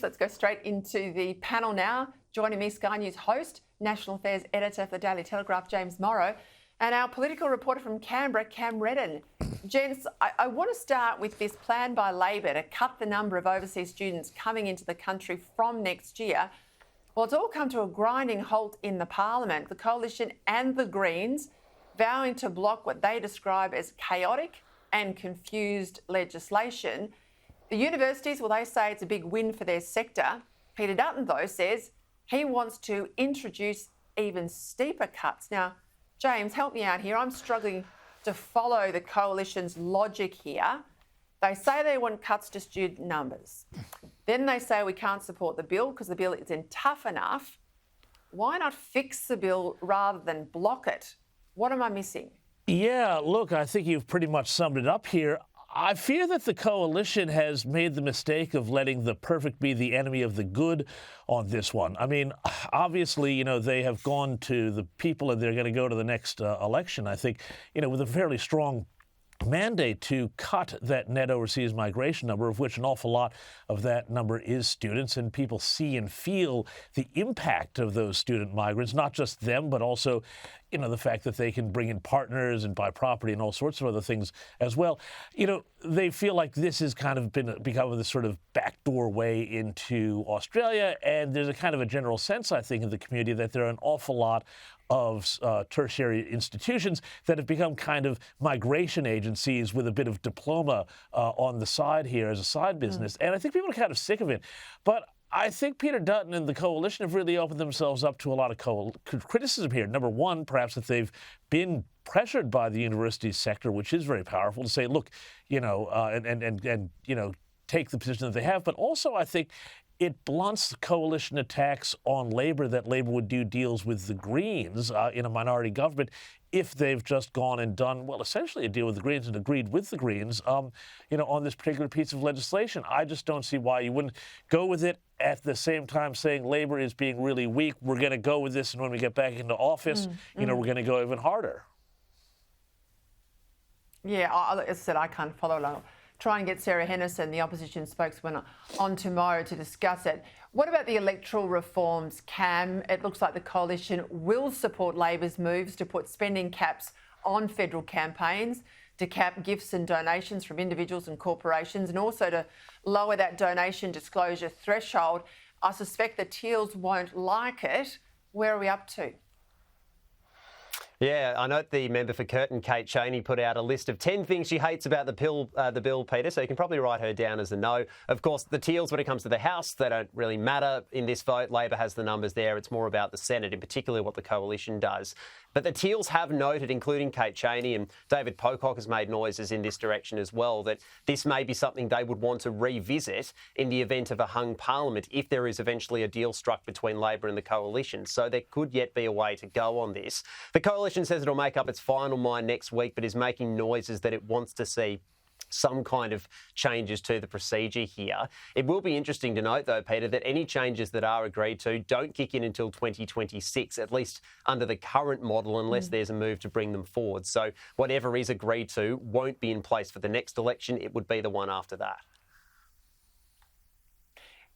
Let's go straight into the panel now. Joining me, Sky News host, National Affairs Editor for the Daily Telegraph, James Morrow, and our political reporter from Canberra, Cam Redden. Gents, I want to start with this plan by Labor to cut the number of overseas students coming into the country from next year. Well, it's all come to a grinding halt in the Parliament. The Coalition and the Greens vowing to block what they describe as chaotic and confused legislation. The universities, well, they say it's a big win for their sector. Peter Dutton, though, says he wants to introduce even steeper cuts. Now, James, help me out here. I'm struggling to follow the Coalition's logic here. They say they want cuts to student numbers. Then they say we can't support the bill because the bill isn't tough enough. Why not fix the bill rather than block it? What am I missing? Yeah, look, I think you've pretty much summed it up here. I fear that the Coalition has made the mistake of letting the perfect be the enemy of the good on this one. I mean, obviously, they have gone to the people and they're going to go to the next election, I think, with a fairly strong mandate to cut that net overseas migration number, of which an awful lot of that number is students, and people see and feel the impact of those student migrants, not just them, but also, the fact that they can bring in partners and buy property and all sorts of other things as well. They feel like this has kind of become this sort of backdoor way into Australia, and there's a kind of a general sense, I think, in the community that there are an awful lot of tertiary institutions that have become kind of migration agencies with a bit of diploma on the side here as a side business. And I think people are kind of sick of it. But I think Peter Dutton and the Coalition have really opened themselves up to a lot of criticism here. Number one, perhaps that they've been pressured by the university sector, which is very powerful, to say, look, take the position that they have. But also, I think it blunts the Coalition attacks on Labor that Labor would do deals with the Greens in a minority government if they've just gone and done, well, essentially a deal with the Greens and agreed with the Greens, on this particular piece of legislation. I just don't see why you wouldn't go with it at the same time saying Labor is being really weak. We're going to go with this, and when we get back into office, we're going to go even harder. Yeah, as I said, I can't follow along. Try and get Sarah Henderson, the opposition spokesman, on tomorrow to discuss it. What about the electoral reforms, Cam? It looks like the Coalition will support Labor's moves to put spending caps on federal campaigns, to cap gifts and donations from individuals and corporations, and also to lower that donation disclosure threshold. I suspect the Teals won't like it. Where are we up to? Yeah, I note the member for Curtin, Kate Chaney, put out a list of 10 things she hates about the bill, Peter, so you can probably write her down as a no. Of course, the Teals, when it comes to the House, they don't really matter in this vote. Labor has the numbers there. It's more about the Senate, in particular what the Coalition does. But the Teals have noted, including Kate Chaney, and David Pocock has made noises in this direction as well, that this may be something they would want to revisit in the event of a hung parliament if there is eventually a deal struck between Labor and the Coalition. So there could yet be a way to go on this. The Coalition says it'll make up its final mind next week, but is making noises that it wants to see some kind of changes to the procedure here. It will be interesting to note, though, Peter, that any changes that are agreed to don't kick in until 2026, at least under the current model, unless there's a move to bring them forward. So whatever is agreed to won't be in place for the next election. It would be the one after that.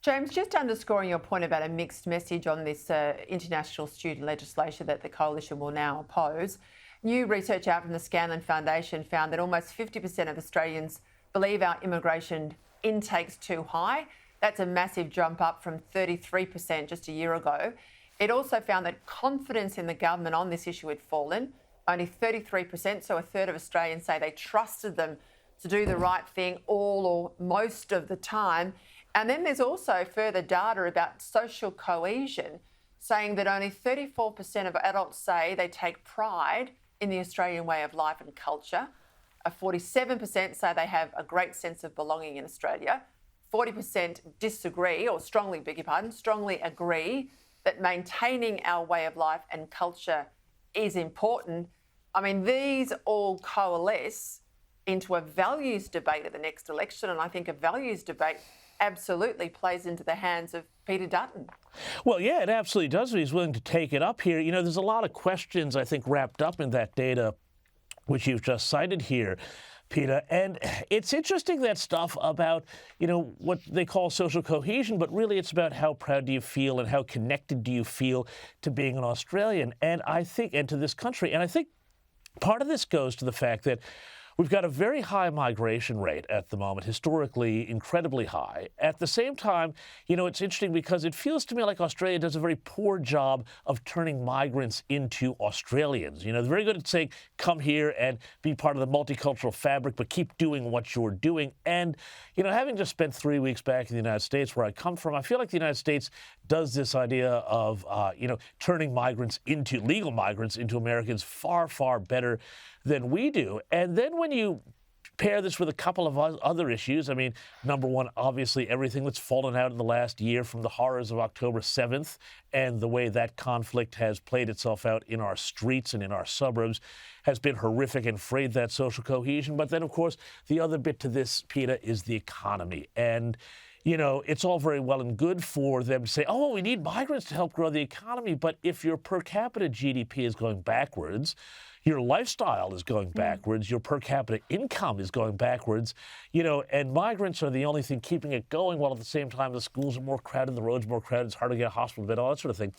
James, just underscoring your point about a mixed message on this international student legislation that the Coalition will now oppose. New research out from the Scanlon Foundation found that almost 50% of Australians believe our immigration intake's too high. That's a massive jump up from 33% just a year ago. It also found that confidence in the government on this issue had fallen. Only 33%, so a third of Australians say they trusted them to do the right thing all or most of the time. And then there's also further data about social cohesion, saying that only 34% of adults say they take pride in the Australian way of life and culture. 47% say they have a great sense of belonging in Australia. 40% disagree, or strongly agree that maintaining our way of life and culture is important. I mean, these all coalesce into a values debate at the next election, and I think a values debate absolutely plays into the hands of Peter Dutton. Well, yeah, it absolutely does. He's willing to take it up here. There's a lot of questions, I think, wrapped up in that data, which you've just cited here. Peta. And it's interesting, that stuff about, what they call social cohesion, but really it's about how proud do you feel and how connected do you feel to being an Australian, and to this country. And I think part of this goes to the fact that we've got a very high migration rate at the moment, historically incredibly high. At the same time, it's interesting because it feels to me like Australia does a very poor job of turning migrants into Australians. They're very good at saying, come here and be part of the multicultural fabric, but keep doing what you're doing. And, having just spent 3 weeks back in the United States, where I come from, I feel like the United States does this idea of, turning legal migrants into Americans far, far better than we do. And then when you pair this with a couple of other issues, number one, obviously everything that's fallen out in the last year from the horrors of October 7th and the way that conflict has played itself out in our streets and in our suburbs has been horrific and frayed that social cohesion. But then, of course, the other bit to this, Peta, is the economy. And it's all very well and good for them to say, oh, well, we need migrants to help grow the economy. But if your per capita GDP is going backwards, your lifestyle is going backwards, your per capita income is going backwards, and migrants are the only thing keeping it going, while at the same time the schools are more crowded, the roads more crowded, it's hard to get a hospital bed, all that sort of thing.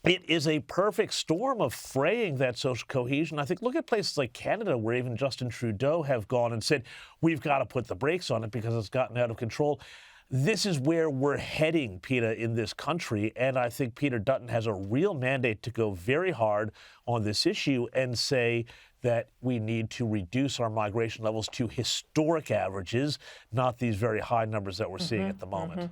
It is a perfect storm of fraying that social cohesion. I think look at places like Canada, where even Justin Trudeau have gone and said, we've got to put the brakes on it because it's gotten out of control. This is where we're heading, Peta, in this country, and I think Peter Dutton has a real mandate to go very hard on this issue and say that we need to reduce our migration levels to historic averages, not these very high numbers that we're seeing at the moment.